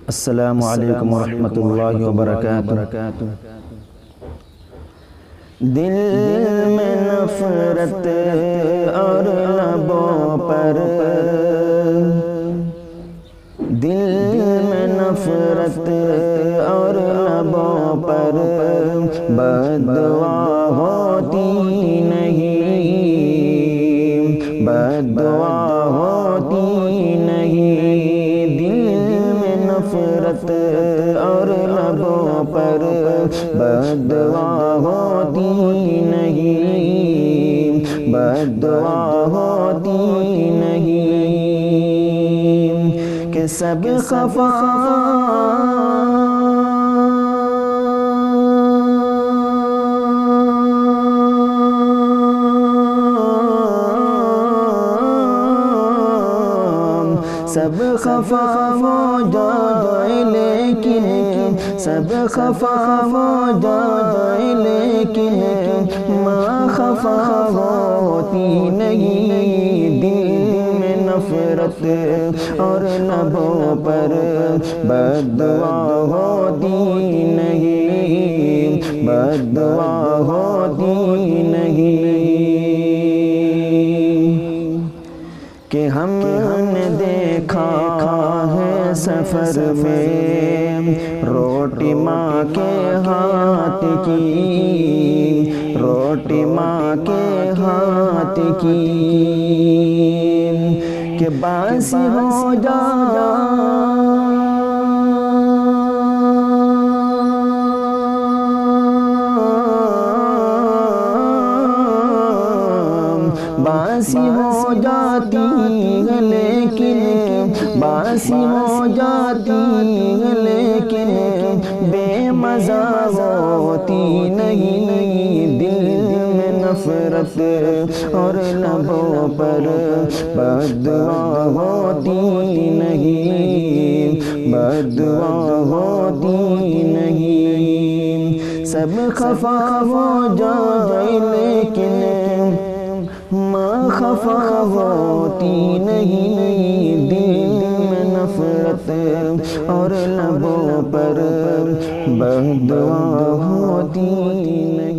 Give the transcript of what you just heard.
السلام علیکم ورحمۃ اللہ وبرکاتہ۔ دل میں نفرت اور لبوں پر، دل میں نفرت اور لبوں پر بددعا ہوتی نہیں، بددعا ہوتی نہیں۔ دل میں نفرت اور لبوں پر بددعا ہوتی نہیں، بددعا ہوتی نہیں کہ سب خفا سب خفا ہو جائے لیکن، سب خفا ہو جائے لیکن ماں خفا ہوتی نہیں۔ دل میں نفرت اور لبوں پر بددعا ہوتی نہیں، بددعا ہوتی نہیں کہ ہم نے دیکھا ہے سفر میں روٹی ماں کے ہاتھ کی، روٹی ماں کے ہاتھ کی کہ باسی ہو باسی ہو جاتی ہے لیکن، باسی ہو جاتی ہے لیکن بے مزہ ہوتی نہیں۔ دل میں نفرت اور لبوں پر بددعا ہوتی نہیں، بددعا ہوتی نہیں۔ سب خفا ہو جائے لیکن ماں خفا ہوتی نہیں۔ دل میں نفرت اور لبوں پر بددعا ہوتی نہیں۔